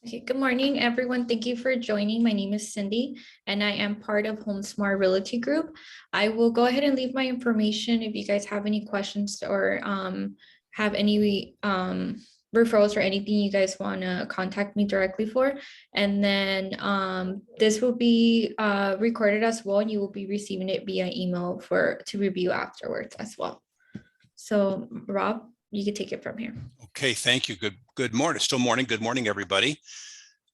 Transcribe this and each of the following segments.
Okay, good morning, everyone. Thank you for joining. My name is Cindy, and I am part of HomeSmart Realty Group. I will go ahead and leave my information if you guys have any questions or have any referrals or anything you guys want to contact me directly for. And then this will be recorded as well, and you will be receiving it via email to review afterwards as well. So, Rob, you can take it from here. Okay, thank you. Good morning. Still morning. Good morning, everybody.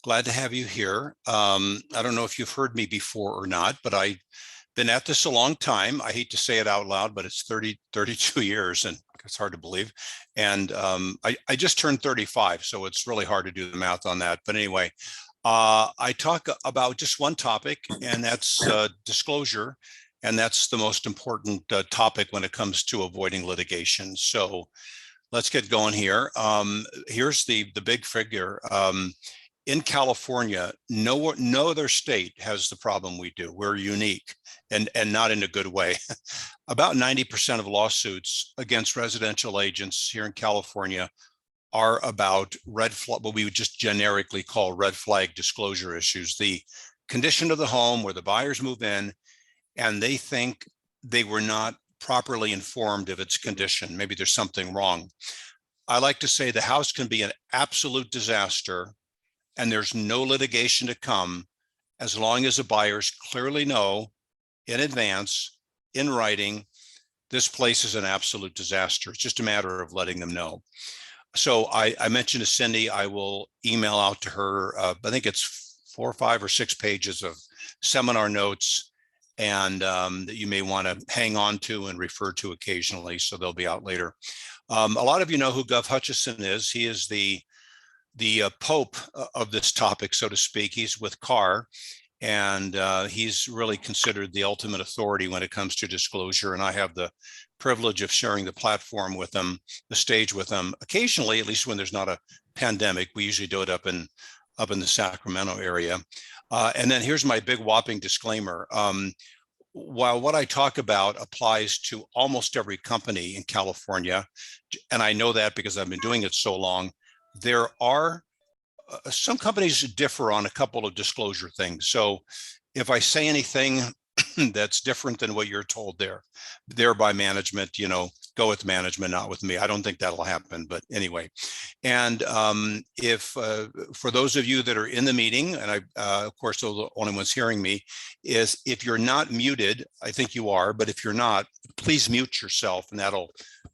Glad to have you here. I don't know if you've heard me before or not, but I've been at this a long time. I hate to say it out loud, but it's 32 years, and it's hard to believe. And I just turned 35, so it's really hard to do the math on that. But anyway, I talk about just one topic, and that's disclosure. And that's the most important topic when it comes to avoiding litigation. So let's get going here. Here's the big figure. In California, no other state has the problem we do. We're unique and not in a good way. About 90% of lawsuits against residential agents here in California are about what we would just generically call red flag disclosure issues. The condition of the home where the buyers move in and they think they were not properly informed of its condition. Maybe there's something wrong. I like to say the house can be an absolute disaster and there's no litigation to come as long as the buyers clearly know in advance, in writing, this place is an absolute disaster. It's just a matter of letting them know. So I mentioned to Cindy, I will email out to her, I think it's 4, 5, or 6 pages of seminar notes and that you may want to hang on to and refer to occasionally, so they'll be out later. A lot of you know who Gov Hutchison is. He is the Pope of this topic, so to speak. He's with CAR, and he's really considered the ultimate authority when it comes to disclosure. And I have the privilege of sharing the platform with him, the stage with him, occasionally, at least when there's not a pandemic. We usually do it up in the Sacramento area. And then here's my big whopping disclaimer. While what I talk about applies to almost every company in California, and I know that because I've been doing it so long, there are some companies differ on a couple of disclosure things. So if I say anything that's different than what you're told there by management, go with management, not with me. I don't think that'll happen, but anyway. And if for those of you that are in the meeting, and I, of course, the only ones hearing me, is if you're not muted, I think you are, but if you're not, please mute yourself, and that'll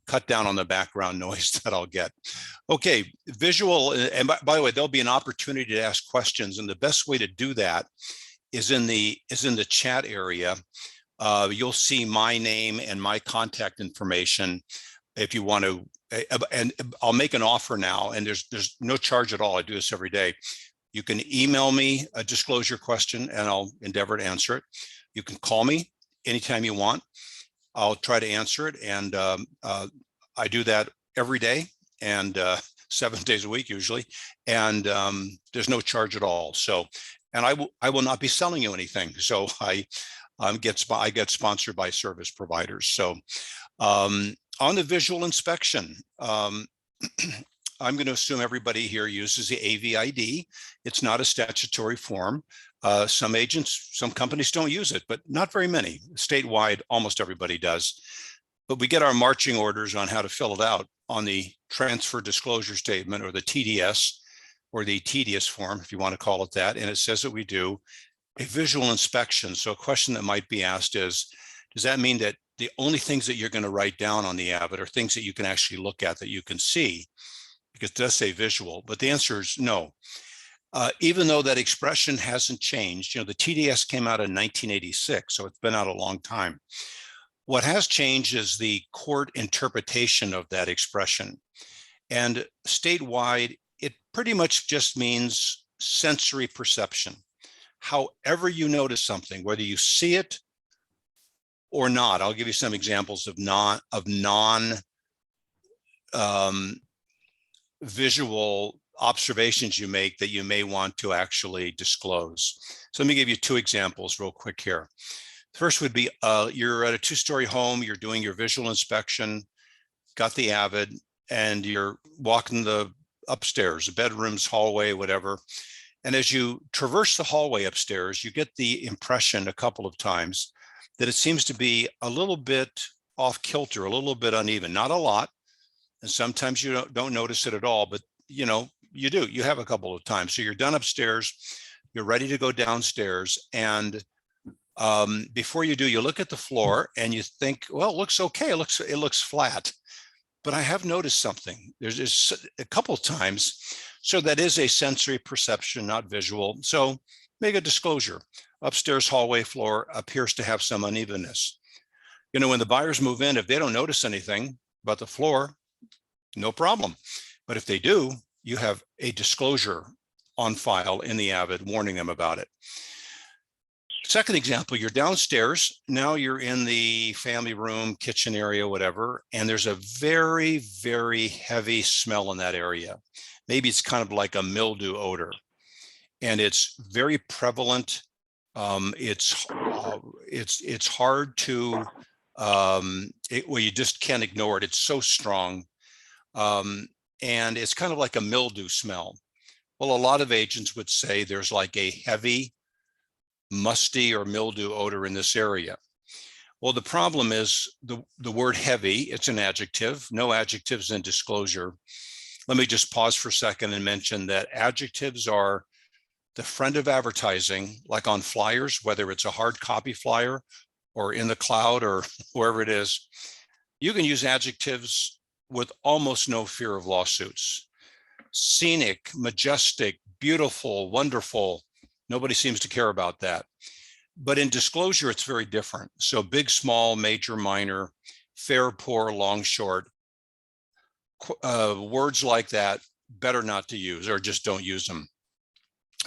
cut down on the background noise that I'll get. Okay, visual, and by the way, there'll be an opportunity to ask questions, and the best way to do that is in the chat area. You'll see my name and my contact information if you want to, and I'll make an offer now, and there's no charge at all. I do this every day. You can email me a disclosure question and I'll endeavor to answer it. You can call me anytime you want. I'll try to answer it, and I do that every day and 7 days a week usually, and there's no charge at all. So, and I will not be selling you anything. So I get sponsored by service providers. So on the visual inspection, I'm going to assume everybody here uses the AVID. It's not a statutory form. Some agents, some companies don't use it, but not very many. Statewide, almost everybody does. But we get our marching orders on how to fill it out on the transfer disclosure statement, or the TDS, or the tedious form, if you want to call it that. And it says that we do a visual inspection. So a question that might be asked is, does that mean that the only things that you're going to write down on the AVID are things that you can actually look at, that you can see? Because it does say visual, but the answer is no. Even though that expression hasn't changed, the TDS came out in 1986, so it's been out a long time. What has changed is the court interpretation of that expression. And statewide, it pretty much just means sensory perception. However you notice something, whether you see it or not. I'll give you some examples of non-visual observations you make that you may want to actually disclose. So let me give you 2 examples real quick here. First would be you're at a 2-story home, you're doing your visual inspection, got the AVID, and you're walking the upstairs, bedrooms, hallway, whatever. And as you traverse the hallway upstairs, you get the impression a couple of times that it seems to be a little bit off kilter, a little bit uneven, not a lot. And sometimes you don't notice it at all, but you know, you do, you have a couple of times. So you're done upstairs, you're ready to go downstairs. And before you do, you look at the floor and you think, well, it looks okay. It looks flat. But I have noticed something. There's just a couple of times. So that is a sensory perception, not visual. So make a disclosure. Upstairs hallway floor appears to have some unevenness. You know, when the buyers move in, if they don't notice anything about the floor, no problem. But if they do, you have a disclosure on file in the Avid warning them about it. Second example, you're downstairs. Now you're in the family room, kitchen area, whatever, and there's a very, very heavy smell in that area. Maybe it's kind of like a mildew odor, and it's very prevalent. It's hard to, well, you just can't ignore it. It's so strong. And it's kind of like a mildew smell. Well, a lot of agents would say there's like a heavy, musty or mildew odor in this area. Well, the problem is the word heavy, it's an adjective, no adjectives in disclosure. Let me just pause for a second and mention that adjectives are the friend of advertising, like on flyers, whether it's a hard copy flyer or in the cloud or wherever it is. You can use adjectives with almost no fear of lawsuits. Scenic, majestic, beautiful, wonderful. Nobody seems to care about that. But in disclosure, it's very different. So big, small, major, minor, fair, poor, long, short. Words like that, better not to use, or just don't use them.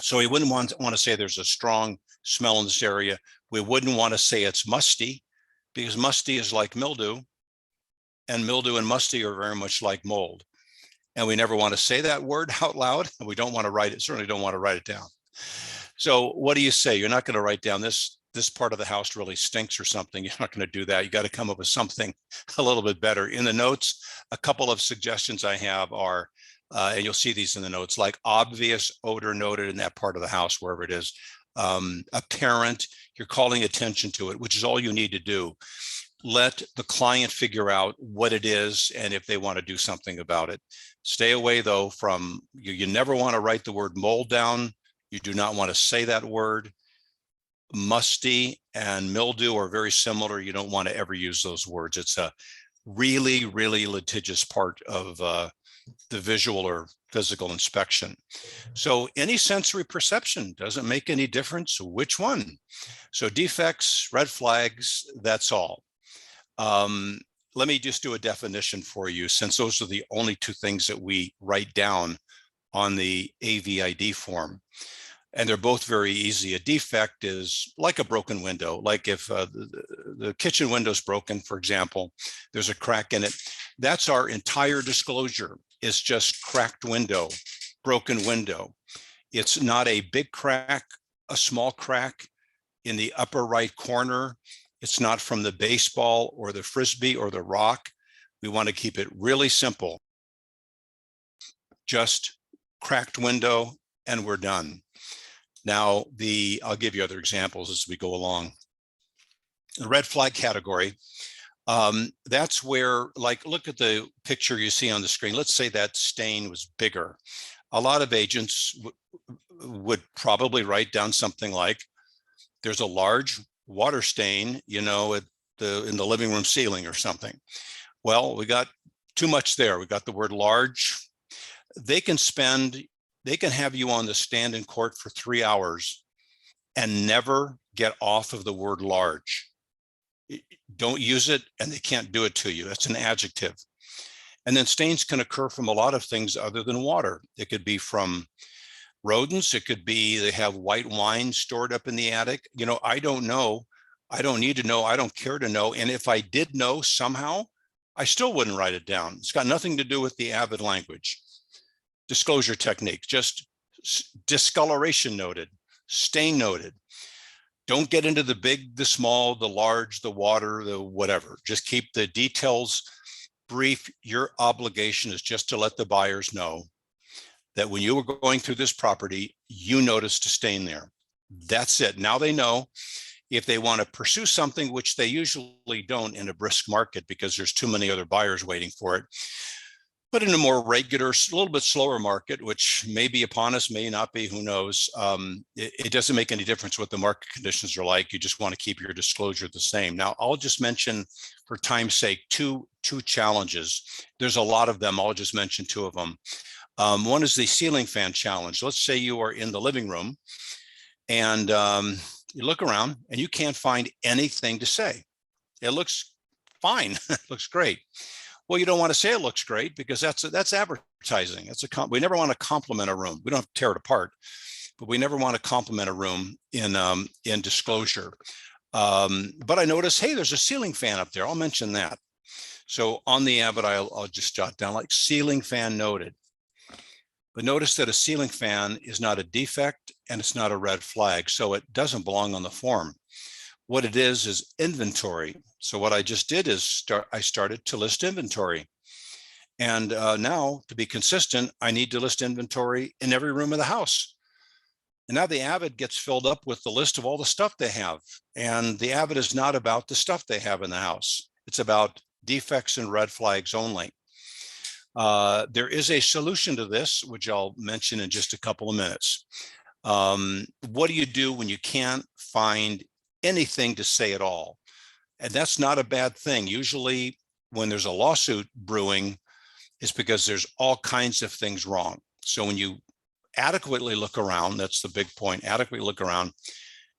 So we wouldn't want to say there's a strong smell in this area. We wouldn't want to say it's musty, because musty is like mildew, and mildew and musty are very much like mold. And we never want to say that word out loud, and we don't want to write it, certainly don't want to write it down. So what do you say? You're not going to write down this part of the house really stinks or something. You're not going to do that. You got to come up with something a little bit better. In the notes, a couple of suggestions I have are, and you'll see these in the notes, like obvious odor noted in that part of the house, wherever it is, apparent, you're calling attention to it, which is all you need to do. Let the client figure out what it is and if they want to do something about it. Stay away though from, you never want to write the word mold down. You do not want to say that word. Musty and mildew are very similar. You don't want to ever use those words. It's a really, really litigious part of the visual or physical inspection. So any sensory perception, doesn't make any difference which one. So defects, red flags, that's all. Let me just do a definition for you, since those are the only two things that we write down on the AVID form. And they're both very easy. A defect is like a broken window. Like if the kitchen window's broken, for example, there's a crack in it. That's our entire disclosure. It's just cracked window, broken window. It's not a big crack, a small crack in the upper right corner. It's not from the baseball or the Frisbee or the rock. We want to keep it really simple. Just cracked window and we're done. Now, I'll give you other examples as we go along. The red flag category, that's where, like, look at the picture you see on the screen. Let's say that stain was bigger. A lot of agents would probably write down something like, there's a large water stain, you know, in the living room ceiling or something. Well, we got too much there. We got the word large. They can have you on the stand in court for 3 hours and never get off of the word large. Don't use it and they can't do it to you. That's an adjective. And then stains can occur from a lot of things other than water. It could be from rodents. It could be they have white wine stored up in the attic. You know, I don't know. I don't need to know. I don't care to know. And if I did know somehow, I still wouldn't write it down. It's got nothing to do with the Avid language. Disclosure technique, just discoloration noted, stain noted. Don't get into the big, the small, the large, the water, the whatever. Just keep the details brief. Your obligation is just to let the buyers know that when you were going through this property, you noticed a stain there. That's it. Now they know if they want to pursue something, which they usually don't in a brisk market because there's too many other buyers waiting for it. But in a more regular, a little bit slower market, which may be upon us, may not be, who knows, it doesn't make any difference what the market conditions are like. You just want to keep your disclosure the same. Now, I'll just mention, for time's sake, two challenges. There's a lot of them. I'll just mention two of them. One is the ceiling fan challenge. Let's say you are in the living room and you look around and you can't find anything to say. It looks fine. It looks great. Well, you don't want to say it looks great because that's advertising. We never want to compliment a room. We don't have to tear it apart, but we never want to compliment a room in disclosure. But I noticed, hey, there's a ceiling fan up there. I'll mention that. So on the Avid, I'll just jot down like ceiling fan noted. But notice that a ceiling fan is not a defect and it's not a red flag. So it doesn't belong on the form. What it is inventory. So what I just did is I started to list inventory. And now, to be consistent, I need to list inventory in every room of the house. And now the Avid gets filled up with the list of all the stuff they have. And the Avid is not about the stuff they have in the house. It's about defects and red flags only. There is a solution to this, which I'll mention in just a couple of minutes. What do you do when you can't find anything to say at all? And that's not a bad thing. Usually when there's a lawsuit brewing, it's because there's all kinds of things wrong. So when you adequately look around, that's the big point, adequately look around,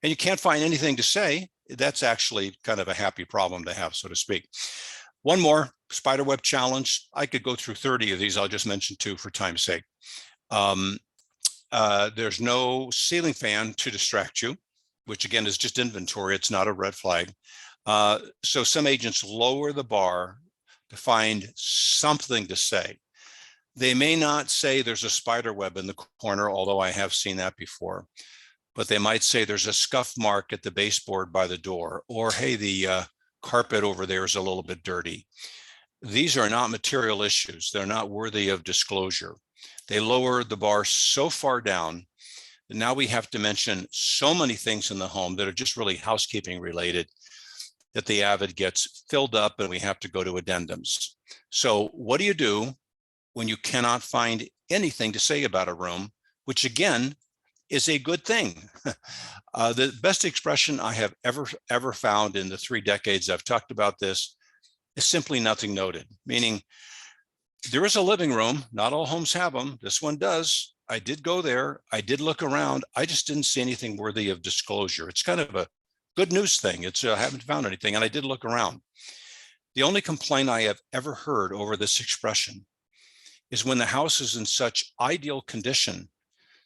and you can't find anything to say, that's actually kind of a happy problem to have, so to speak. One more, spiderweb challenge. I could go through 30 of these. I'll just mention two for time's sake. There's no ceiling fan to distract you, which again is just inventory. It's not a red flag. So some agents lower the bar to find something to say. They may not say there's a spider web in the corner, although I have seen that before, but they might say there's a scuff mark at the baseboard by the door, or hey, the carpet over there is a little bit dirty. These are not material issues. They're not worthy of disclosure. They lower the bar so far down that now we have to mention so many things in the home that are just really housekeeping related that the Avid gets filled up and we have to go to addendums. So what do you do when you cannot find anything to say about a room, which again is a good thing? The best expression I have ever found in the 3 decades I've talked about this is simply nothing noted, meaning there is a living room. Not all homes have them. This one does. I did go there. I did look around. I just didn't see anything worthy of disclosure. It's kind of a good news thing. It's I haven't found anything, and I did look around. The only complaint I have ever heard over this expression is when the house is in such ideal condition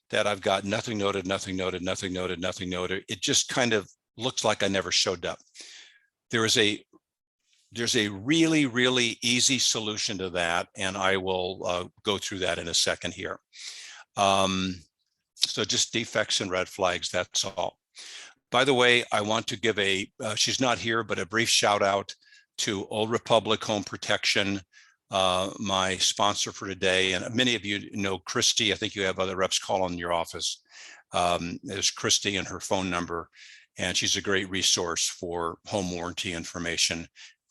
that I've got nothing noted, nothing noted, nothing noted, nothing noted. It just kind of looks like I never showed up. There's a really, really easy solution to that, and I will go through that in a second here. So just defects and red flags, that's all. By the way, I want to give she's not here, but a brief shout out to Old Republic Home Protection, my sponsor for today. And many of you know Christy. I think you have other reps call in your office. There's Christy and her phone number, and she's a great resource for home warranty information.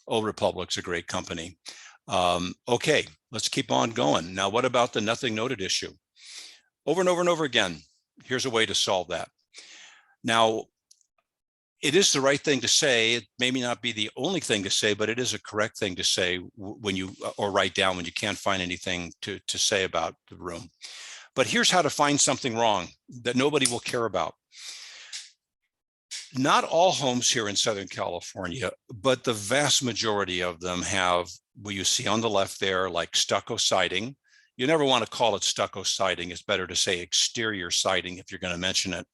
Old Republic's a great company. Okay, let's keep on going. Now, what about the nothing noted issue? Over and over and over again, here's a way to solve that. Now, it is the right thing to say. It may not be the only thing to say, but it is a correct thing to say when you, or write down when you can't find anything to say about the room. But here's how to find something wrong that nobody will care about. Not all homes here in Southern California, but the vast majority of them have what you see on the left there, like stucco siding. You never want to call it stucco siding. It's better to say exterior siding if you're going to mention it.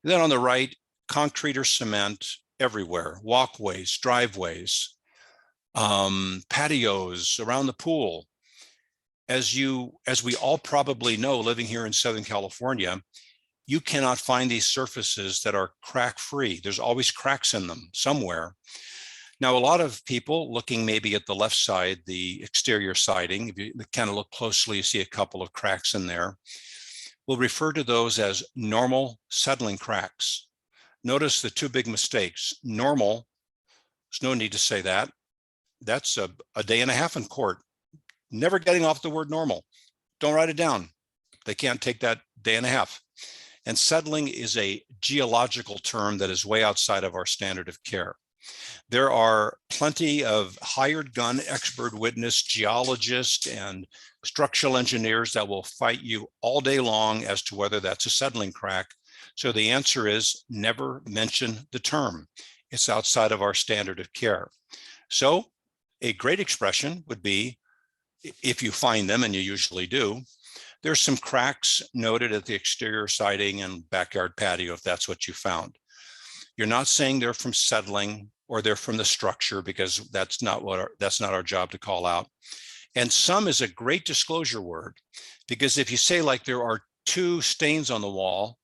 And then on the right, concrete or cement everywhere, walkways, driveways, patios around the pool. As we all probably know, living here in Southern California, you cannot find these surfaces that are crack free. There's always cracks in them somewhere. Now, a lot of people looking maybe at the left side, the exterior siding, if you kind of look closely, you see a couple of cracks in there. We'll refer to those as normal settling cracks. Notice the two big mistakes. Normal, there's no need to say that. That's a day and a half in court. Never getting off the word normal. Don't write it down. They can't take that day and a half. And settling is a geological term that is way outside of our standard of care. There are plenty of hired gun expert witness geologists and structural engineers that will fight you all day long as to whether that's a settling crack. So the answer is never mention the term. It's outside of our standard of care. So a great expression would be, if you find them, and you usually do, there's some cracks noted at the exterior siding and backyard patio, if that's what you found. You're not saying they're from settling or they're from the structure, because that's not our job to call out. And some is a great disclosure word, because if you say, like, there are 2 stains on the wall,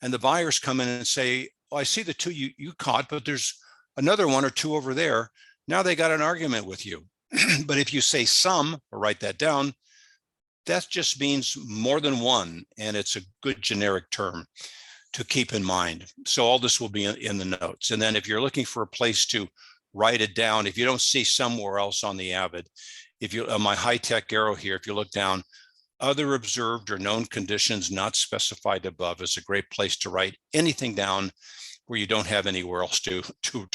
and the buyers come in and say, oh, I see the 2 you caught, but there's another 1 or 2 over there. Now they got an argument with you. But if you say some, or write that down, that just means more than 1, and it's a good generic term to keep in mind. So all this will be in the notes. And then if you're looking for a place to write it down, if you don't see somewhere else on the Avid, if you on my high-tech arrow here, if you look down, other observed or known conditions not specified above is a great place to write anything down where you don't have anywhere else to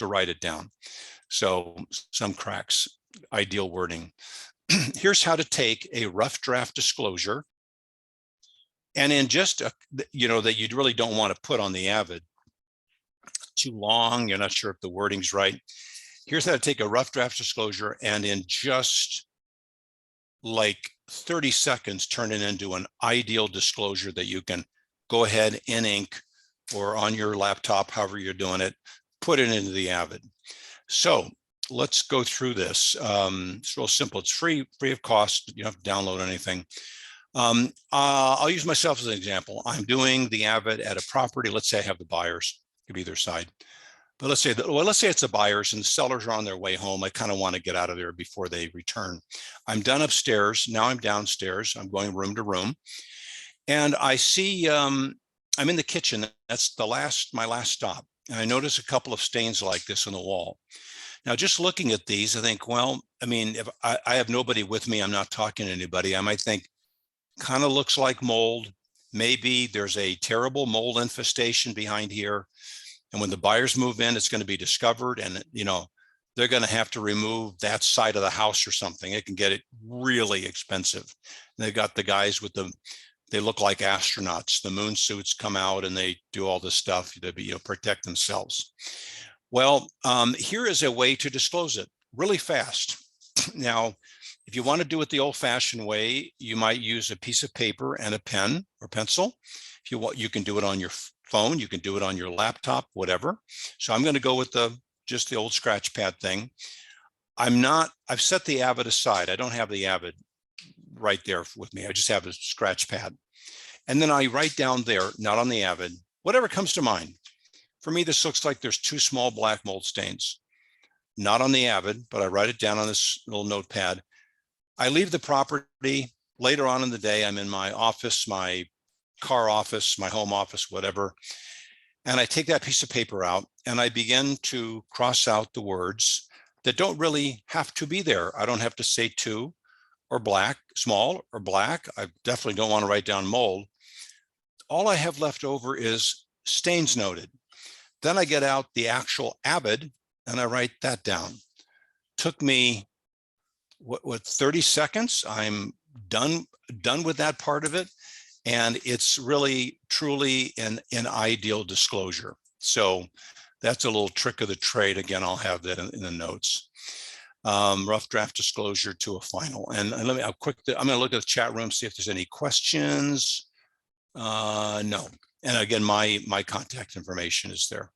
write it down. So some cracks, ideal wording. Here's how to take a rough draft disclosure, and in just that you really don't want to put on the Avid too long, you're not sure if the wording's right. Here's how to take a rough draft disclosure and in just like 30 seconds turn it into an ideal disclosure that you can go ahead in ink or on your laptop, however you're doing it, put it into the Avid. So let's go through this. It's real simple. It's free of cost. You don't have to download anything. I'll use myself as an example. I'm doing the Avid at a property. Let's say I have the buyers, could be either side. But let's say it's the buyers and the sellers are on their way home. I kind of want to get out of there before they return. I'm done upstairs. Now I'm downstairs. I'm going room to room. And I see, I'm in the kitchen. That's my last stop. And I notice a couple of stains like this on the wall. Now, just looking at these, I think, well, I mean, if I have nobody with me, I'm not talking to anybody, I might think, kind of looks like mold. Maybe there's a terrible mold infestation behind here. And when the buyers move in, it's going to be discovered, and they're going to have to remove that side of the house or something. It can get it really expensive. And they've got the guys with they look like astronauts. The moon suits come out and they do all this stuff to protect themselves. Well, here is a way to disclose it really fast. Now, if you want to do it the old-fashioned way, you might use a piece of paper and a pen or pencil. If you want, you can do it on your phone, you can do it on your laptop, whatever. So I'm going to go with just the old scratch pad thing. I've set the Avid aside. I don't have the Avid right there with me. I just have a scratch pad. And then I write down there, not on the Avid, whatever comes to mind. For me, this looks like there's 2 small black mold stains. Not on the Avid, but I write it down on this little notepad. I leave the property later on in the day. I'm in my office, my car office, my home office, whatever. And I take that piece of paper out and I begin to cross out the words that don't really have to be there. I don't have to say 2 or black, small or black. I definitely don't want to write down mold. All I have left over is stains noted. Then I get out the actual Avid and I write that down. Took me what 30 seconds. I'm done with that part of it. And it's really, truly an ideal disclosure. So that's a little trick of the trade. Again, I'll have that in the notes. Rough draft disclosure to a final. And I'm going to look at the chat room, see if there's any questions. No. And again, my contact information is there.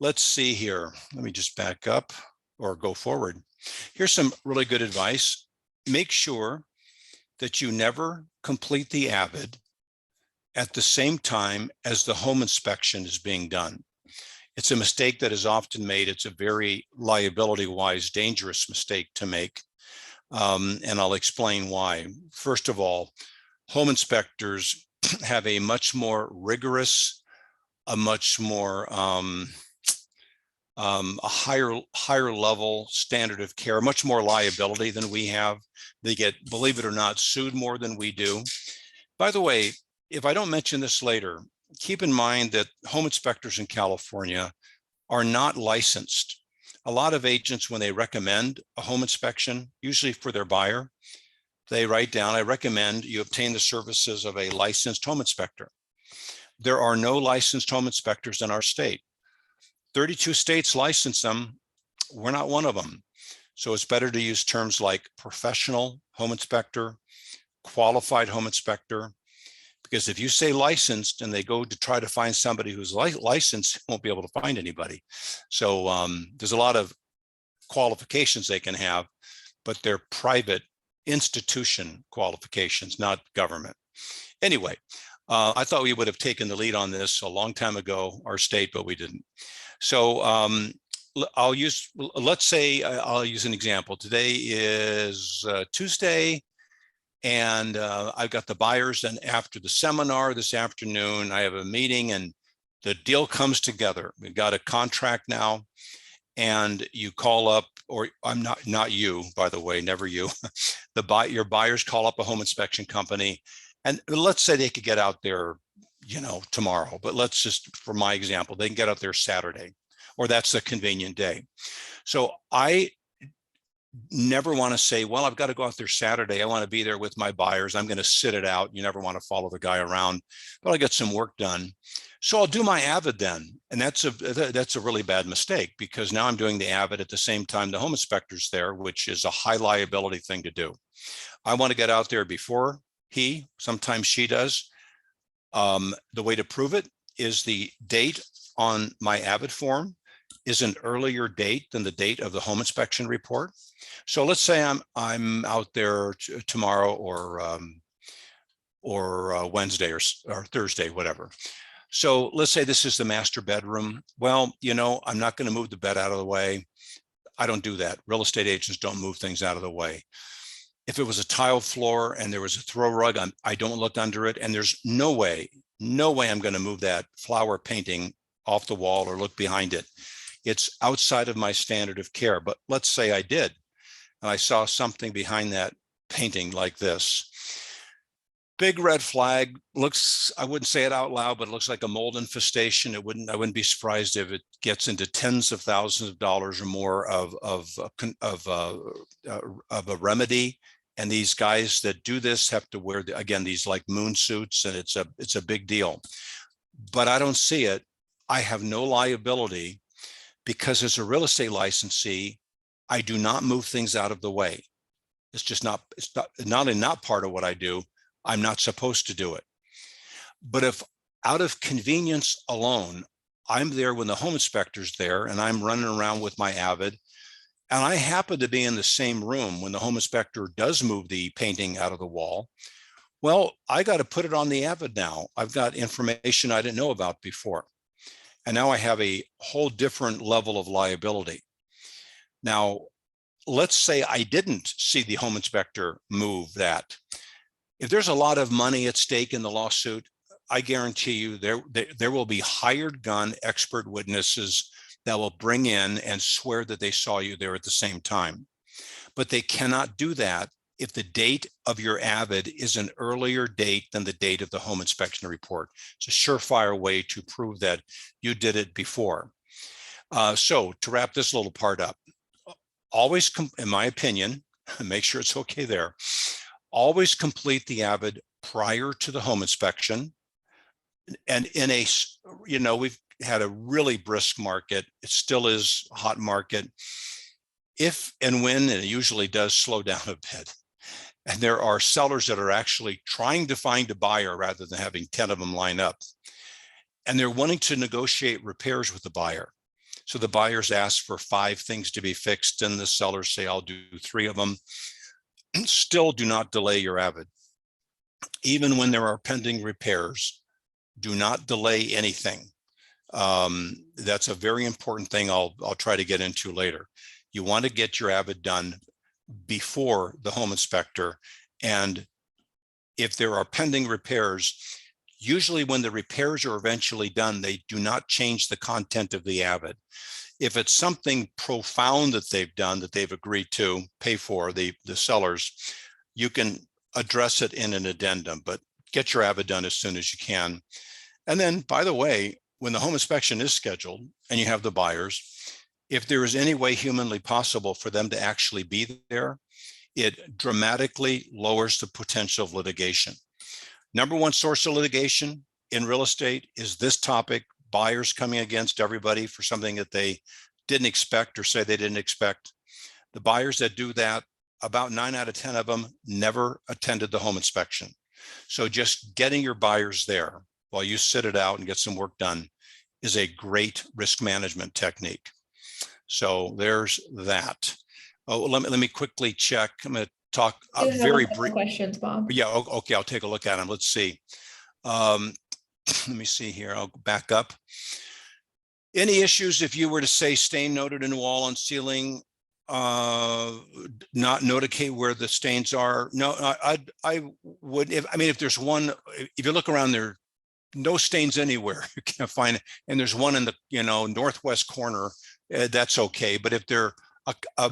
Let's see here. Let me just back up or go forward. Here's some really good advice. Make sure that you never complete the Avid at the same time as the home inspection is being done. It's a mistake that is often made. It's a very liability-wise, dangerous mistake to make. And I'll explain why. First of all, home inspectors have a much more rigorous, a much more a higher level standard of care, much more liability than we have. They get, believe it or not, sued more than we do. By the way, if I don't mention this later, keep in mind that home inspectors in California are not licensed. A lot of agents, when they recommend a home inspection, usually for their buyer, they write down, I recommend you obtain the services of a licensed home inspector. There are no licensed home inspectors in our state. 32 states license them. We're not one of them. So it's better to use terms like professional home inspector, qualified home inspector, because if you say licensed and they go to try to find somebody who's licensed, won't be able to find anybody. So there's a lot of qualifications they can have, but they're private institution qualifications, not government. Anyway, I thought we would have taken the lead on this a long time ago, our state, but we didn't. So let's say I'll use an example. Today is Tuesday, and I've got the buyers, and after the seminar this afternoon, I have a meeting and the deal comes together. We've got a contract now, and you call up, or I'm not you, by the way, never you. Your buyers call up a home inspection company, and let's say they could get out there, tomorrow, but let's just, for my example, they can get out there Saturday, or that's a convenient day. So I never want to say, well, I've got to go out there Saturday. I want to be there with my buyers. I'm going to sit it out. You never want to follow the guy around, but I'll get some work done. So I'll do my Avid then. And that's a really bad mistake, because now I'm doing the Avid at the same time the home inspector's there, which is a high liability thing to do. I want to get out there before he, sometimes she does. The way to prove it is the date on my Avid form is an earlier date than the date of the home inspection report. So let's say I'm out there tomorrow or Wednesday or Thursday, whatever. So let's say this is the master bedroom. Well, I'm not going to move the bed out of the way. I don't do that. Real estate agents don't move things out of the way. If it was a tile floor and there was a throw rug, I don't look under it. And there's no way I'm going to move that flower painting off the wall or look behind it. It's outside of my standard of care. But let's say I did, and I saw something behind that painting like this. Big red flag. Looks, I wouldn't say it out loud, but it looks like a mold infestation. I wouldn't be surprised if it gets into tens of thousands of dollars or more of a remedy. And these guys that do this have to wear, again, these like moon suits, and it's a big deal. But I don't see it. I have no liability, because as a real estate licensee, I do not move things out of the way. It's not part of what I do. I'm not supposed to do it. But if out of convenience alone, I'm there when the home inspector's there and I'm running around with my Avid, and I happen to be in the same room when the home inspector does move the painting out of the wall, well, I got to put it on the Avid now. I've got information I didn't know about before. And now I have a whole different level of liability. Now, let's say I didn't see the home inspector move that. If there's a lot of money at stake in the lawsuit, I guarantee you there will be hired gun expert witnesses that will bring in and swear that they saw you there at the same time. But they cannot do that if the date of your Avid is an earlier date than the date of the home inspection report. It's a surefire way to prove that you did it before. So to wrap this little part up, always, in my opinion, make sure it's okay there, always complete the Avid prior to the home inspection. And in we've had a really brisk market. It still is a hot market. If and when, and it usually does slow down a bit, and there are sellers that are actually trying to find a buyer rather than having 10 of them line up, and they're wanting to negotiate repairs with the buyer. So the buyers ask for 5 things to be fixed, and the sellers say, I'll do 3 of them. Still do not delay your Avid. Even when there are pending repairs, do not delay anything. That's a very important thing I'll try to get into later. You want to get your Avid done before the home inspector. And if there are pending repairs, usually when the repairs are eventually done, they do not change the content of the Avid. If it's something profound that they've done, that they've agreed to pay for, the sellers, you can address it in an addendum, but get your Avid done as soon as you can. And then, by the way, when the home inspection is scheduled and you have the buyers, if there is any way humanly possible for them to actually be there, it dramatically lowers the potential of litigation. Number one source of litigation in real estate is this topic: buyers coming against everybody for something that they didn't expect or say they didn't expect. The buyers that do that, about 9 out of 10 of them never attended the home inspection. So just getting your buyers there while you sit it out and get some work done is a great risk management technique. So there's that. Oh, let me quickly check. I'm going to talk very brief questions, Bob. Yeah, okay, I'll take a look at them. Let's see. Let me see here. I'll back up. Any issues if you were to say stain noted in wall and ceiling, not notate where the stains are? No, I would. If there's one, if you look around there, no stains anywhere. You can't find it, and there's one in the northwest corner. That's okay. But if there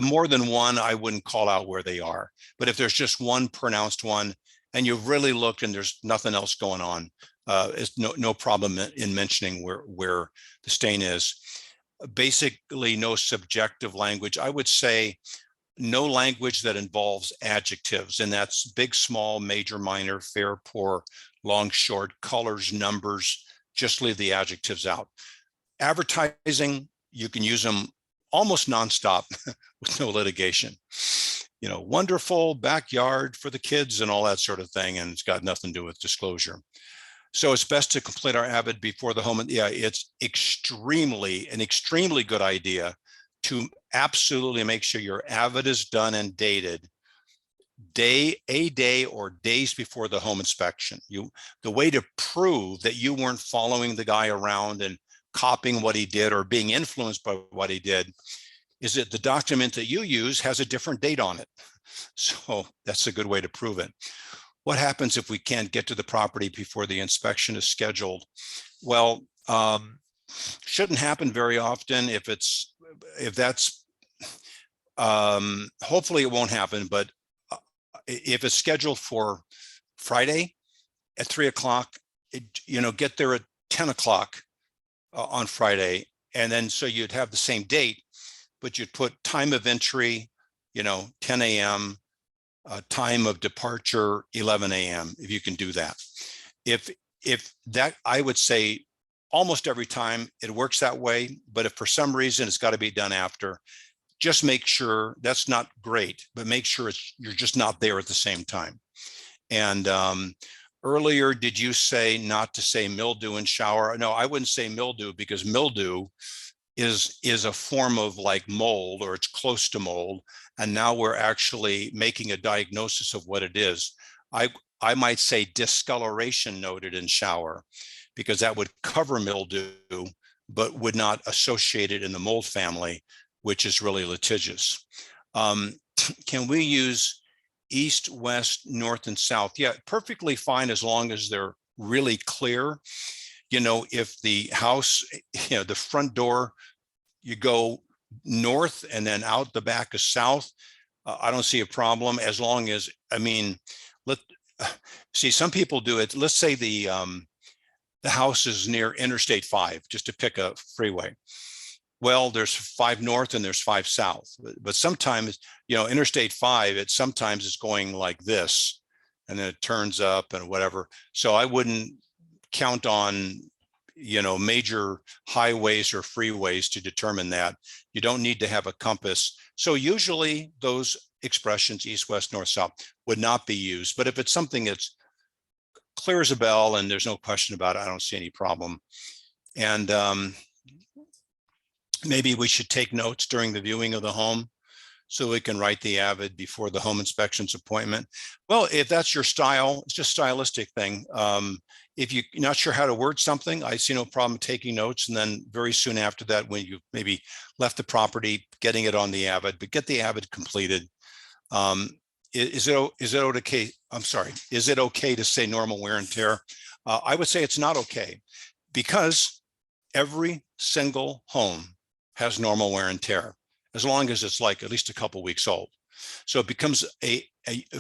more than one, I wouldn't call out where they are. But if there's just one pronounced one, and you've really looked and there's nothing else going on, it's no problem in mentioning where the stain is. Basically, no subjective language. I would say no language that involves adjectives, and that's big, small, major, minor, fair, poor, long, short, colors, numbers. Just leave the adjectives out. Advertising, you can use them almost nonstop with no litigation. Wonderful backyard for the kids and all that sort of thing, and it's got nothing to do with disclosure. So it's best to complete our Avid before the home. Yeah, it's an extremely good idea to absolutely make sure your Avid is done and dated a day or days before the home inspection. The way to prove that you weren't following the guy around and copying what he did or being influenced by what he did is that the document that you use has a different date on it. So that's a good way to prove it. What happens if we can't get to the property before the inspection is scheduled? Well, shouldn't happen very often. Hopefully it won't happen, but if it's scheduled for Friday at 3 o'clock, get there at 10 o'clock on Friday. And then so you'd have the same date, but you'd put time of entry, 10 a.m., time of departure, 11 a.m., if you can do that. If that, I would say almost every time it works that way, but if for some reason it's got to be done after, just make sure that's not great, but make sure you're just not there at the same time. And earlier, did you say not to say mildew in shower? No, I wouldn't say mildew, because mildew is a form of like mold, or it's close to mold. And now we're actually making a diagnosis of what it is. I might say discoloration noted in shower, because that would cover mildew, but would not associate it in the mold family, which is really litigious. Can we use east, west, north, and south? Yeah, perfectly fine, as long as they're really clear. If the house, the front door, you go north and then out the back is south, I don't see a problem, as long as, some people do it. Let's say the house is near Interstate 5, just to pick a freeway. Well, there's 5 north and there's 5 south, but sometimes, Interstate 5, sometimes it's going like this, and then it turns up and whatever. So I wouldn't count on, major highways or freeways to determine that. You don't need to have a compass. So usually those expressions, east, west, north, south, would not be used. But if it's something that's clear as a bell and there's no question about it, I don't see any problem. And maybe we should take notes during the viewing of the home, so we can write the Avid before the home inspections appointment. Well, if that's your style, it's just a stylistic thing. If you're not sure how to word something, I see no problem taking notes. And then very soon after that, when you maybe left the property, getting it on the Avid, but get the Avid completed. Is it okay? I'm sorry. Is it okay to say normal wear and tear? I would say it's not okay, because every single home has normal wear and tear, as long as it's like at least a couple weeks old. So it becomes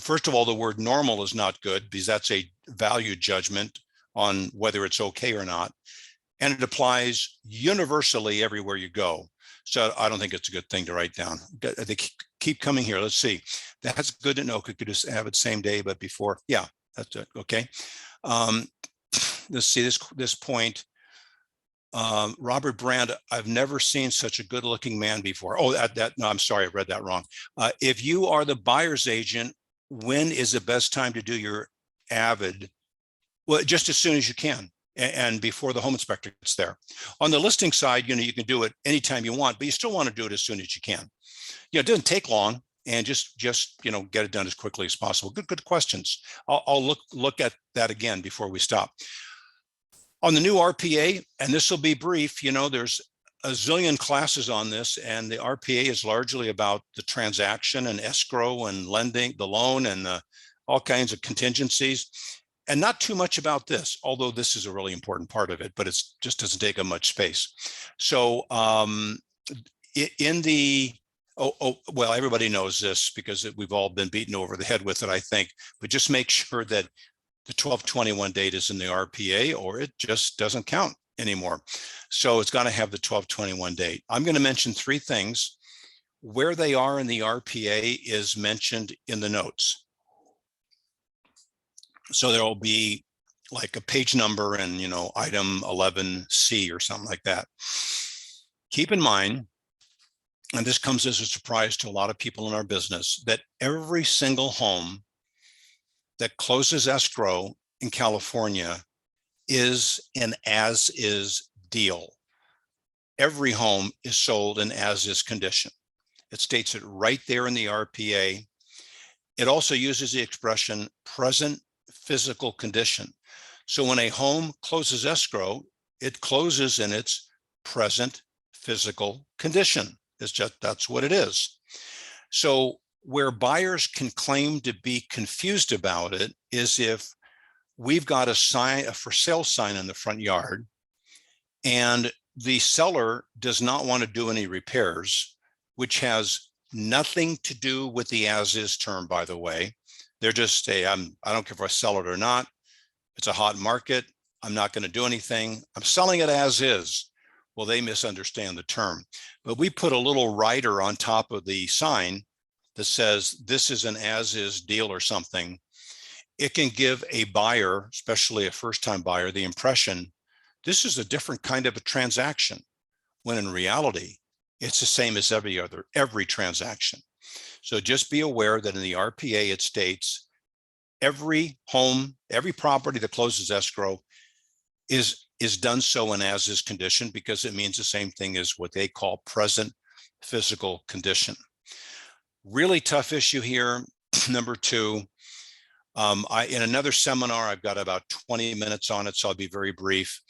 first of all, the word normal is not good, because that's a value judgment on whether it's okay or not. And it applies universally everywhere you go. So I don't think it's a good thing to write down. They keep coming here. Let's see. That's good to know. Could just have it same day, but before. Yeah, that's it. Okay. Let's see this point. Robert Brand, I've never seen such a good looking man before. Oh, no, I'm sorry, I read that wrong. If you are the buyer's agent, when is the best time to do your Avid? Well, just as soon as you can, and before the home inspector gets there. On the listing side, you can do it anytime you want, but you still want to do it as soon as you can. It doesn't take long, and just get it done as quickly as possible. Good questions. I'll look at that again before we stop. On the new RPA, and this will be brief, there's a zillion classes on this, and the RPA is largely about the transaction and escrow and lending, the loan, and all kinds of contingencies, and not too much about this, although this is a really important part of it, but it just doesn't take up much space. So well, everybody knows this because we've all been beaten over the head with it, I think, but just make sure that the 1221 date is in the RPA, or it just doesn't count anymore. So it's got to have the 1221 date. I'm going to mention three things. Where they are in the RPA is mentioned in the notes. So there will be like a page number and, item 11C or something like that. Keep in mind, and this comes as a surprise to a lot of people in our business, that every single home that closes escrow in California is an as-is deal. Every home is sold in as-is condition. It states it right there in the RPA. It also uses the expression present physical condition. So when a home closes escrow, it closes in its present physical condition. That's what it is. So where buyers can claim to be confused about it is if we've got a for sale sign in the front yard, and the seller does not want to do any repairs, which has nothing to do with the as-is term, by the way. They're just I don't care if I sell it or not. It's a hot market. I'm not going to do anything. I'm selling it as is. Well, they misunderstand the term. But we put a little rider on top of the sign that says this is an as-is deal or something. It can give a buyer, especially a first-time buyer, the impression this is a different kind of a transaction, when in reality, it's the same as every transaction. So just be aware that in the RPA, it states every home, every property that closes escrow is done so in as-is condition, because it means the same thing as what they call present physical condition. Really tough issue here. Number two, in another seminar, I've got about 20 minutes on it, so I'll be very brief.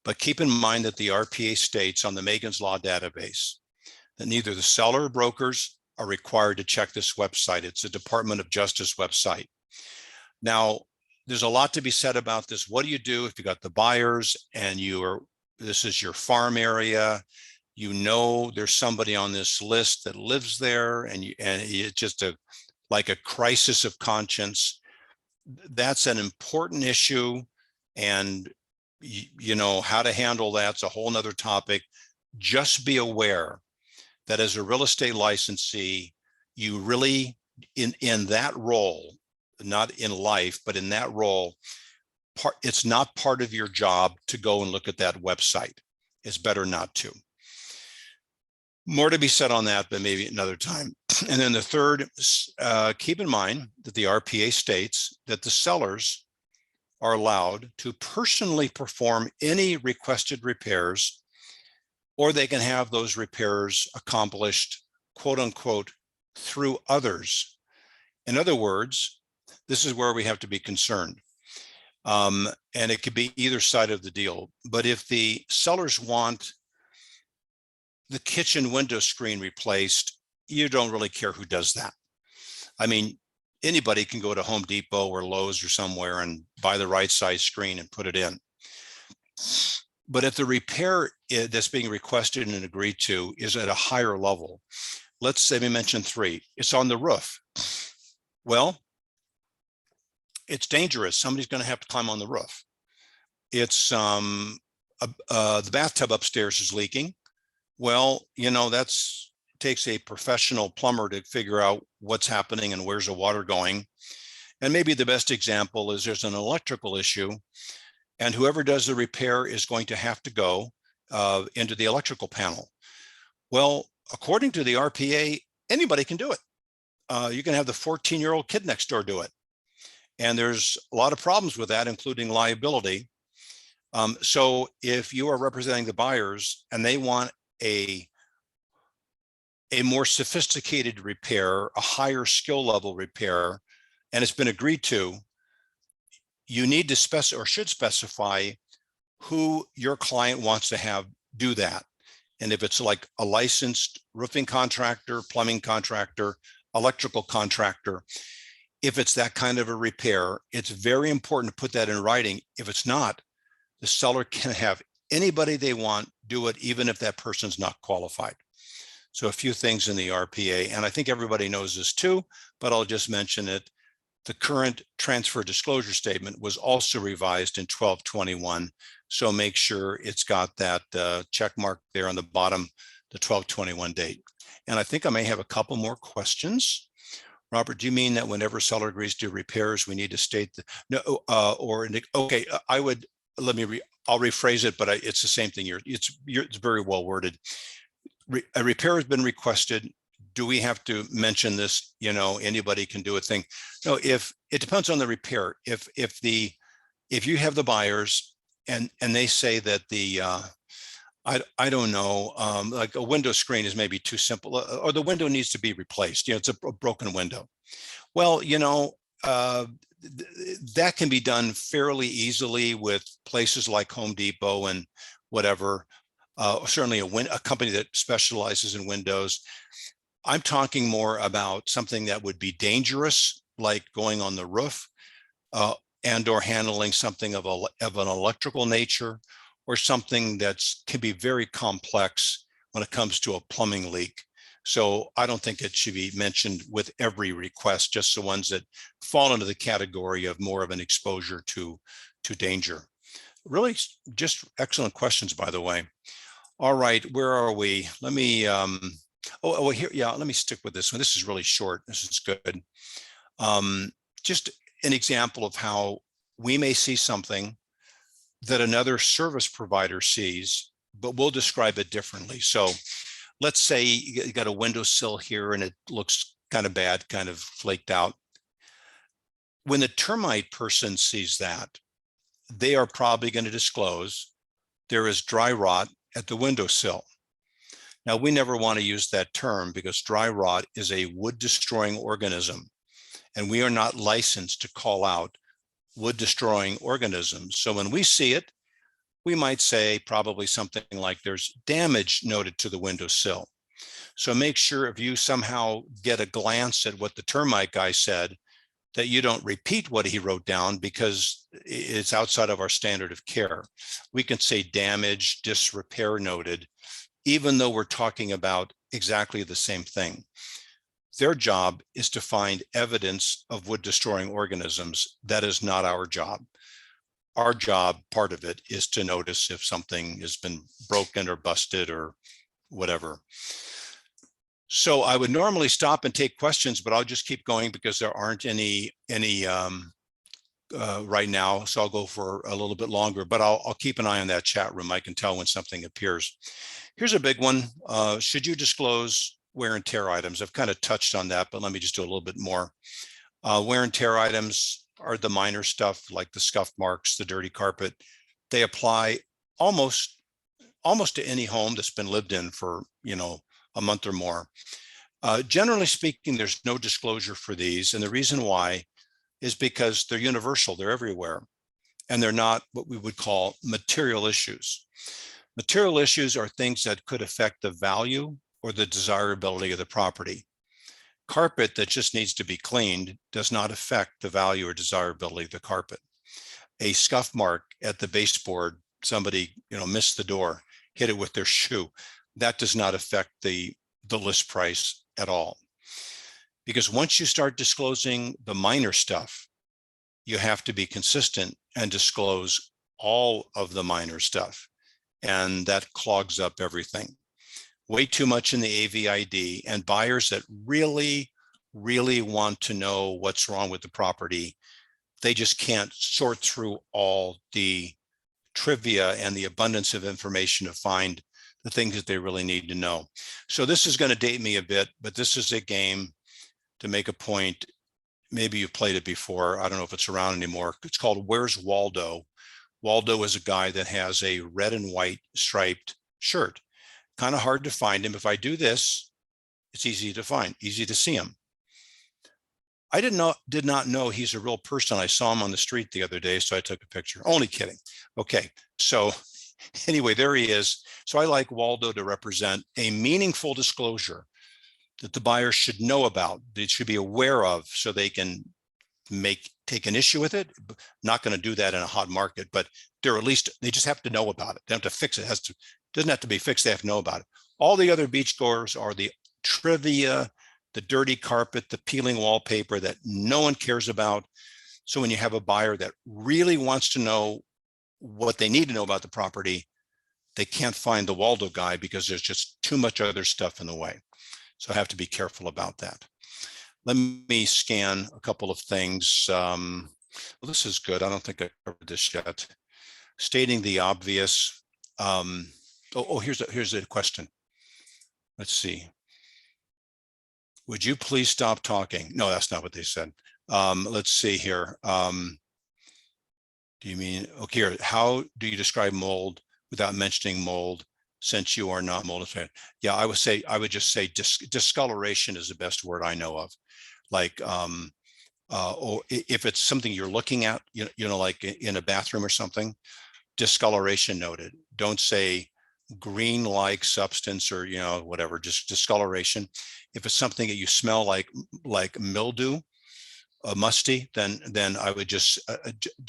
But keep in mind that the RPA states on the Megan's Law database that neither the seller or brokers are required to check this website. It's a Department of Justice website. Now, there's a lot to be said about this. What do you do if you got the buyers and this is your farm area? There's somebody on this list that lives there, and it's just like a crisis of conscience. That's an important issue, and how to handle that's a whole nother topic. Just be aware that as a real estate licensee, you really, in that role, not in life, but in that role, it's not part of your job to go and look at that website. It's better not to. More to be said on that, but maybe another time. And then the third, keep in mind that the RPA states that the sellers are allowed to personally perform any requested repairs, or they can have those repairs accomplished, quote unquote, through others. In other words, this is where we have to be concerned. And it could be either side of the deal. But if the sellers want the kitchen window screen replaced, you don't really care who does that. I mean, anybody can go to Home Depot or Lowe's or somewhere and buy the right size screen and put it in. But if the repair that's being requested and agreed to is at a higher level, let's say we mentioned 3, it's on the roof. Well, it's dangerous. Somebody's going to have to climb on the roof. It's the bathtub upstairs is leaking. Well, that's takes a professional plumber to figure out what's happening and where's the water going. And maybe the best example is there's an electrical issue, and whoever does the repair is going to have to go into the electrical panel. Well, according to the RPA, anybody can do it. You can have the 14-year-old kid next door do it. And there's a lot of problems with that, including liability. So if you are representing the buyers and they want a more sophisticated repair, a higher skill level repair, and it's been agreed to, you need to specify or should specify who your client wants to have do that. And if it's like a licensed roofing contractor, plumbing contractor, electrical contractor, if it's that kind of a repair, it's very important to put that in writing. If it's not, the seller can have anybody they want do it, even if that person's not qualified. So a few things in the RPA, and I think everybody knows this too, but I'll just mention it. The current transfer disclosure statement was also revised in 12/21. So make sure it's got that check mark there on the bottom, the 12/21 date. And I think I may have a couple more questions. Robert, do you mean that whenever seller agrees to repairs, we need to state okay, I'll rephrase it, but it's the same thing. It's very well worded. A repair has been requested. Do we have to mention this? Anybody can do a thing. No, if it depends on the repair. If you have the buyers and they say that I don't know, like a window screen is maybe too simple, or the window needs to be replaced. It's a broken window. Well, that can be done fairly easily with places like Home Depot and whatever. Certainly a company that specializes in windows. I'm talking more about something that would be dangerous, like going on the roof, and or handling something of an electrical nature, or something can be very complex when it comes to a plumbing leak. So I don't think it should be mentioned with every request, just the ones that fall into the category of more of an exposure to danger. Really just excellent questions, by the way. All right, where are we? Let me, let me stick with this one. This is really short. This is good. Just an example of how we may see something that another service provider sees, but we'll describe it differently. So let's say you got a windowsill here and it looks kind of bad, kind of flaked out. When the termite person sees that, they are probably going to disclose there is dry rot at the windowsill. Now, we never want to use that term because dry rot is a wood destroying organism, and we are not licensed to call out wood destroying organisms. So when we see it, we might say probably something like there's damage noted to the windowsill. So make sure if you somehow get a glance at what the termite guy said, that you don't repeat what he wrote down because it's outside of our standard of care. We can say damage, disrepair noted, even though we're talking about exactly the same thing. Their job is to find evidence of wood destroying organisms. That is not our job. Our job, part of it, is to notice if something has been broken or busted or whatever. So I would normally stop and take questions, but I'll just keep going because there aren't any right now. So I'll go for a little bit longer, but I'll keep an eye on that chat room. I can tell when something appears. Here's a big one. Should you disclose wear and tear items? I've kind of touched on that, but let me just do a little bit more. Wear and tear items are the minor stuff like the scuff marks, the dirty carpet. They apply almost to any home that's been lived in for, a month or more. Generally speaking, there's no disclosure for these. And the reason why is because they're universal, they're everywhere. and they're not what we would call material issues. Material issues are things that could affect the value or the desirability of the property. Carpet that just needs to be cleaned does not affect the value or desirability of the carpet. A scuff mark at the baseboard, somebody missed the door, hit it with their shoe, that does not affect the list price at all. Because once you start disclosing the minor stuff, you have to be consistent and disclose all of the minor stuff. And that clogs up everything. Way too much in the AVID, and buyers that really, really want to know what's wrong with the property, they just can't sort through all the trivia and the abundance of information to find the things that they really need to know. So this is going to date me a bit, but this is a game to make a point. Maybe you've played it before. I don't know if it's around anymore. It's called Where's Waldo? Waldo is a guy that has a red and white striped shirt. Kind of hard to find him. If I do this, it's easy to find, easy to see him. I did not know he's a real person. I saw him on the street the other day, so I took a picture. Only kidding. Okay, so anyway, there he is. So I like Waldo to represent a meaningful disclosure that the buyer should know about, they should be aware of, so they can take an issue with it. Not going to do that in a hot market, but they just have to know about it. They don't have to fix it. Doesn't have to be fixed. They have to know about it. All the other beachgoers are the trivia, the dirty carpet, the peeling wallpaper that no one cares about. So when you have a buyer that really wants to know what they need to know about the property, they can't find the Waldo guy because there's just too much other stuff in the way. So I have to be careful about that. Let me scan a couple of things. Well, this is good. I don't think I covered this yet. Stating the obvious. Here's a question. Let's see. Would you please stop talking? No, that's not what they said. Let's see here. Do you mean, okay, here, how do you describe mold without mentioning mold, since you are not mold fan? Yeah, I would just say discoloration is the best word I know of. Like, or if it's something you're looking at, like in a bathroom or something, discoloration noted. Don't say green-like substance or whatever, just discoloration. If it's something that you smell like mildew, musty, then I would just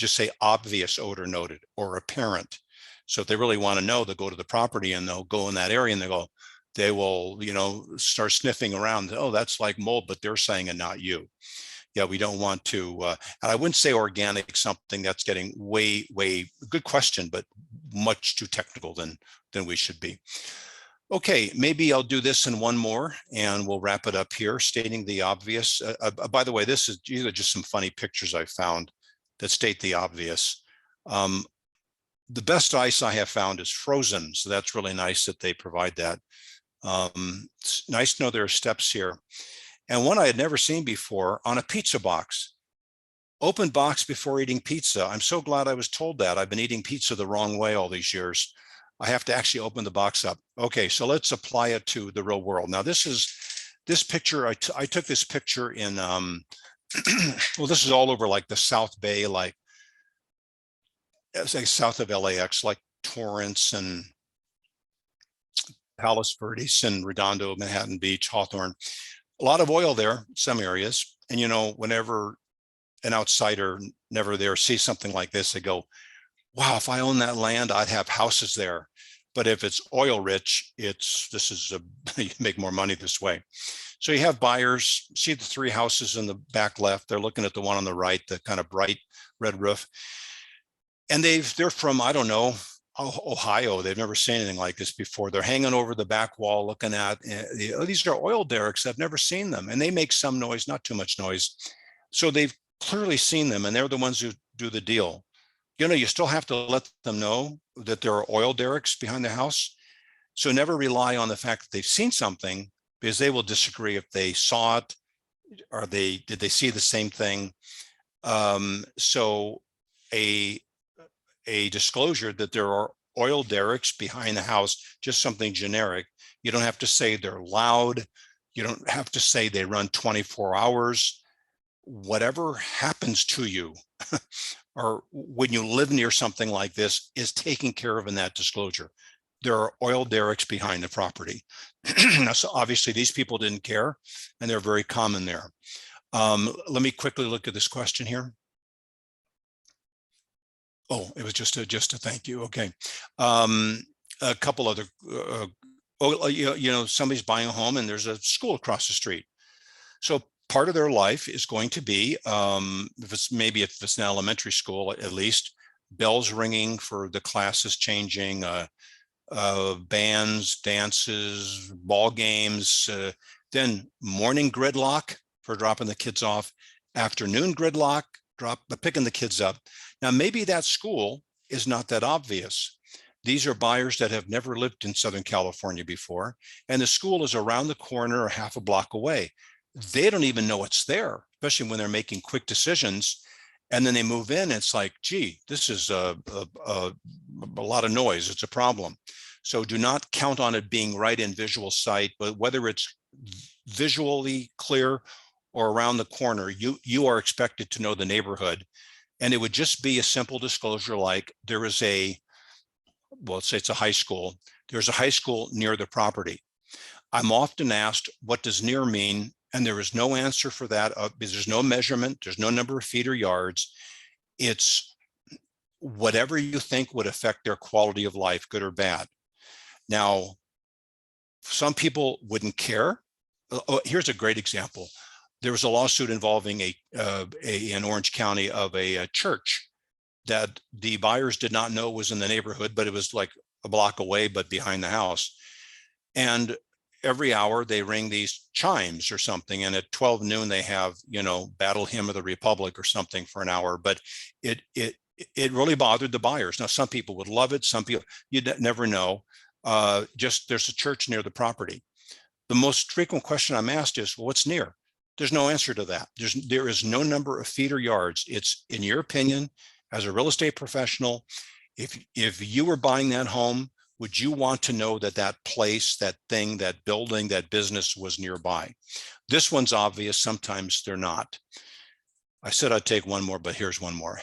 say obvious odor noted or apparent. So if they really want to know, they'll go to the property and they'll go in that area and they will start sniffing around. Oh, that's like mold, but they're saying and not you. Yeah, we don't want to, and I wouldn't say organic, something that's getting way, good question, but much too technical than we should be. Okay, maybe I'll do this in one more and we'll wrap it up here, stating the obvious. By the way, these are just some funny pictures I found that state the obvious. The best ice I have found is frozen, so that's really nice that they provide that. It's nice to know there are steps here. And one I had never seen before, on a pizza box. Open box before eating pizza. I'm so glad I was told that. I've been eating pizza the wrong way all these years. I have to actually open the box up. Okay, so let's apply it to the real world. Now this picture, I took this picture in, well, this is all over like the South Bay, like say south of LAX, like Torrance and Palos Verdes and Redondo, Manhattan Beach, Hawthorne. A lot of oil there, some areas. And whenever an outsider never there sees something like this, they go, wow, if I own that land, I'd have houses there. But if it's oil rich, you make more money this way. So you have buyers, see the three houses in the back left. They're looking at the one on the right, the kind of bright red roof. And they're from, I don't know, Ohio. They've never seen anything like this before. They're hanging over the back wall looking at, these are oil derricks. I've never seen them. And they make some noise, not too much noise. So they've clearly seen them and they're the ones who do the deal. You still have to let them know that there are oil derricks behind the house. So never rely on the fact that they've seen something, because they will disagree if they saw it or did they see the same thing. So a disclosure that there are oil derricks behind the house, just something generic. You don't have to say they're loud. You don't have to say they run 24 hours. whatever happens to you or when you live near something like this is taken care of in that disclosure. There are oil derricks behind the property. So obviously these people didn't care, and they're very common there. Let me quickly look at this question here. Oh, it was just a thank you. Okay. A couple other, somebody's buying a home and there's a school across the street. So part of their life is going to be, if it's an elementary school, at least bells ringing for the classes changing, bands, dances, ball games, then morning gridlock for dropping the kids off, afternoon gridlock, picking the kids up. Now, maybe that school is not that obvious. These are buyers that have never lived in Southern California before, and the school is around the corner or half a block away. They don't even know it's there, especially when they're making quick decisions. And then they move in, and it's like, gee, this is a lot of noise. It's a problem. So do not count on it being right in visual sight, but whether it's visually clear or around the corner, you are expected to know the neighborhood. And it would just be a simple disclosure like there is let's say it's a high school. There's a high school near the property. I'm often asked, what does near mean? And there is no answer for that because there's no measurement. There's no number of feet or yards. It's whatever you think would affect their quality of life, good or bad. Now, some people wouldn't care. Here's a great example. There was a lawsuit involving in Orange County of a church that the buyers did not know was in the neighborhood, but it was like a block away, but behind the house. And every hour they ring these chimes or something. And at 12 noon, they have, Battle Hymn of the Republic or something for an hour. But it really bothered the buyers. Now, some people would love it. Some people, you'd never know. Just there's a church near the property. The most frequent question I'm asked is, well, what's near? There's no answer to that. There is no number of feet or yards. It's, in your opinion, as a real estate professional, if you were buying that home, would you want to know that place, that thing, that building, that business was nearby? This one's obvious. Sometimes they're not. I said I'd take one more, but here's one more.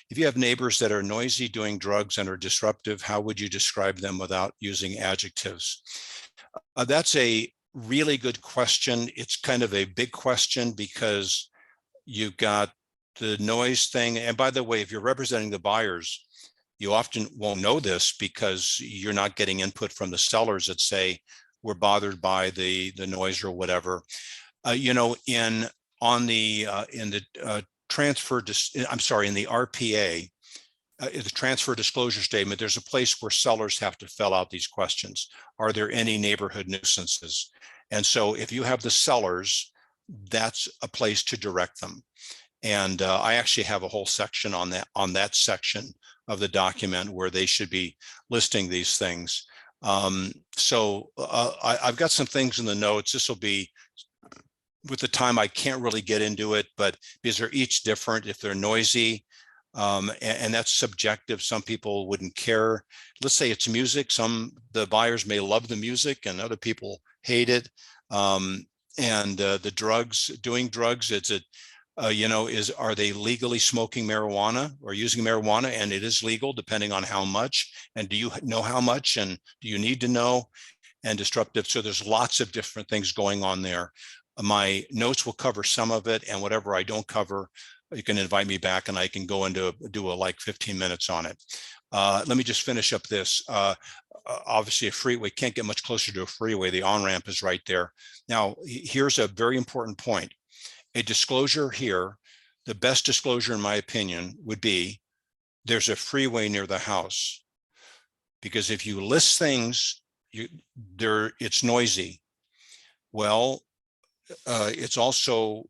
If you have neighbors that are noisy, doing drugs, and are disruptive, how would you describe them without using adjectives? That's a really good question. It's kind of a big question because you've got the noise thing. And by the way, if you're representing the buyers, you often won't know this because you're not getting input from the sellers that say, we're bothered by the noise or whatever. In the RPA, the transfer disclosure statement, there's a place where sellers have to fill out these questions. Are there any neighborhood nuisances? And so if you have the sellers, that's a place to direct them. And I actually have a whole section on that section of the document where they should be listing these things. I've got some things in the notes. This will be, with the time, I can't really get into it, but because they're each different. If they're noisy, and that's subjective, some people wouldn't care. Let's say it's music. The buyers may love the music and other people hate it. The drugs, doing drugs, are they legally smoking marijuana or using marijuana? And it is legal depending on how much, and do you know how much, and do you need to know? And disruptive. So there's lots of different things going on there. My notes will cover some of it, and whatever I don't cover, you can invite me back and I can go into do 15 minutes on it. Let me just finish up this. Obviously a freeway, can't get much closer to a freeway. The on-ramp is right there. Now, here's a very important point. A disclosure here, the best disclosure in my opinion would be there's a freeway near the house. Because if you list things, it's noisy. Well, it's also,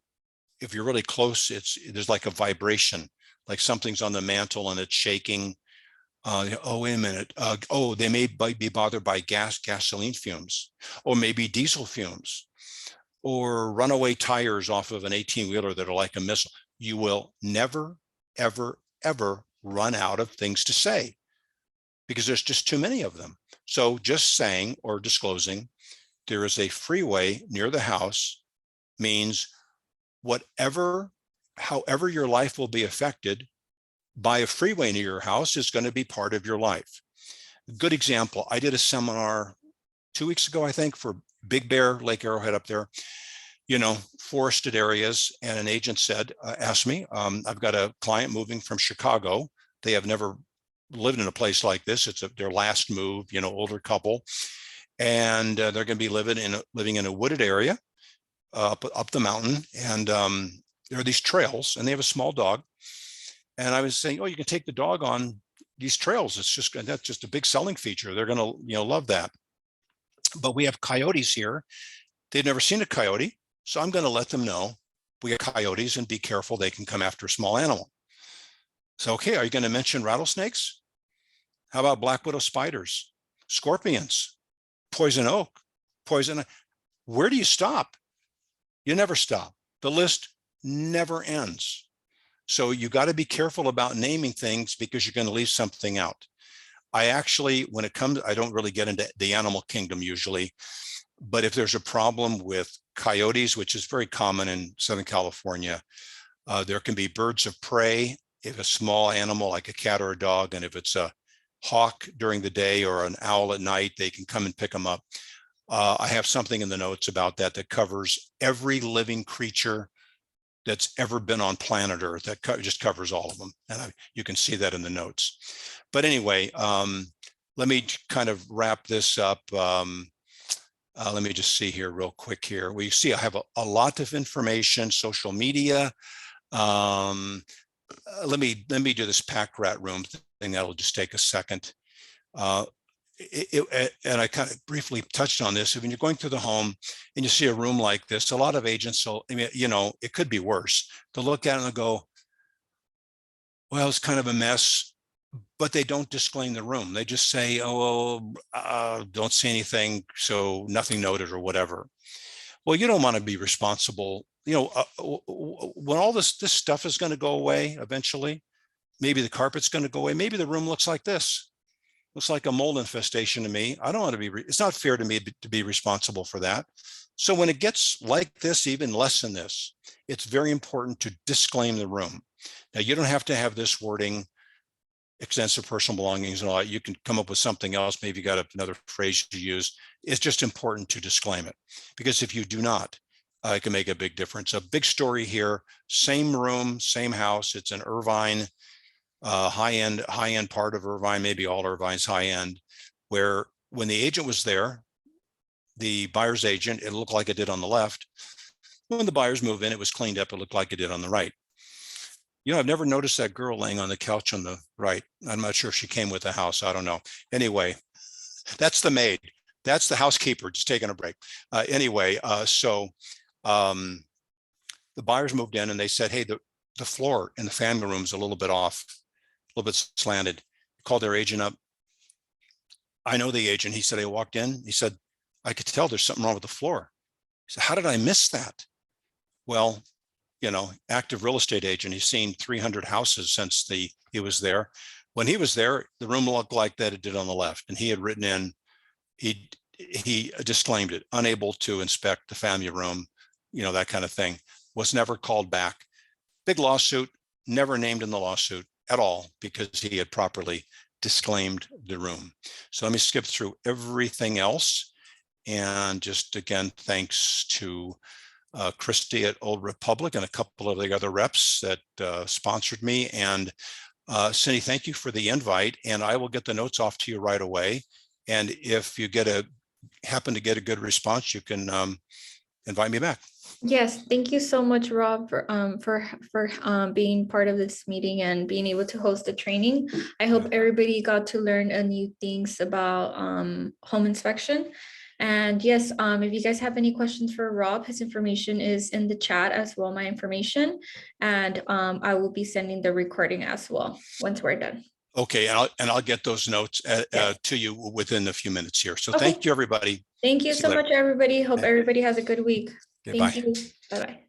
if you're really close, there's like a vibration, like something's on the mantle and it's shaking. Oh, wait a minute. They may be bothered by gasoline fumes, or maybe diesel fumes, or runaway tires off of an 18-wheeler that are like a missile. You will never, ever, ever run out of things to say because there's just too many of them. So just saying or disclosing there is a freeway near the house means whatever however your life will be affected by a freeway near your house is going to be part of your life. A good example, I did a seminar 2 weeks ago, I think, for Big Bear, Lake Arrowhead up there, forested areas. And an agent said, asked me, I've got a client moving from Chicago. They have never lived in a place like this. It's their last move, older couple. And they're going to be living in a wooded area up the mountain. And there are these trails, and they have a small dog. And I was saying, oh, you can take the dog on these trails. That's just a big selling feature. They're going to, love that. But we have coyotes here. They've never seen a coyote. So I'm going to let them know we have coyotes and be careful. They can come after a small animal. So, okay, are you going to mention rattlesnakes? How about black widow spiders, scorpions, poison oak, poison? Where do you stop? You never stop. The list never ends. So you got to be careful about naming things because you're going to leave something out. I actually, when it comes, I don't really get into the animal kingdom usually, but if there's a problem with coyotes, which is very common in Southern California, there can be birds of prey. If a small animal like a cat or a dog, and if it's a hawk during the day or an owl at night, they can come and pick them up. I have something in the notes about that covers every living creature that's ever been on planet Earth. That just covers all of them. And you can see that in the notes. But anyway, let me kind of wrap this up. Let me just see here real quick here. We see I have a lot of information, social media. Let me do this pack rat room thing. That'll just take a second. And I kind of briefly touched on this. When you're going through the home and you see a room like this, a lot of agents will, it could be worse. They'll look at it and they'll go, well, it's kind of a mess, but they don't disclaim the room. They just say, don't see anything, so nothing noted or whatever. Well, you don't want to be responsible. When all this stuff is going to go away eventually, maybe the carpet's going to go away. Maybe the room looks like this. Looks like a mold infestation to me. I don't want to be, it's not fair to me to be responsible for that. So when it gets like this, even less than this, it's very important to disclaim the room. Now, you don't have to have this wording, extensive personal belongings and all that. You can come up with something else. Maybe you got another phrase to use. It's just important to disclaim it, because if you do not, it can make a big difference. A big story here, same room, same house. It's in Irvine. High-end part of Irvine, maybe all Irvine's high-end, where when the agent was there, the buyer's agent, it looked like it did on the left. When the buyers move in, it was cleaned up. It looked like it did on the right. I've never noticed that girl laying on the couch on the right. I'm not sure if she came with the house. I don't know. Anyway, that's the maid. That's the housekeeper just taking a break. So the buyers moved in and they said, hey, the floor in the family room is a little bit off, a little bit slanted. Called their agent up. I know the agent. He said, I walked in. He said, I could tell there's something wrong with the floor. He said, how did I miss that? Well, active real estate agent. He's seen 300 houses since he was there. When he was there, the room looked like that it did on the left. And he had written in, he disclaimed it, unable to inspect the family room, that kind of thing. Was never called back. Big lawsuit, never named in the lawsuit at all because he had properly disclaimed the room. So let me skip through everything else. And just again, thanks to Christy at Old Republic and a couple of the other reps that sponsored me. And Cindy, thank you for the invite. And I will get the notes off to you right away. And if you happen to get a good response, you can invite me back. Yes, thank you so much, Rob, for being part of this meeting and being able to host the training. I hope everybody got to learn new things about home inspection. And yes, if you guys have any questions for Rob, his information is in the chat as well, my information. And I will be sending the recording as well once we're done. Okay, and I'll get those notes to you within a few minutes here. So Thank you, everybody. Thank you so much, everybody. Hope everybody has a good week. Okay, Thank bye. you. Bye-bye.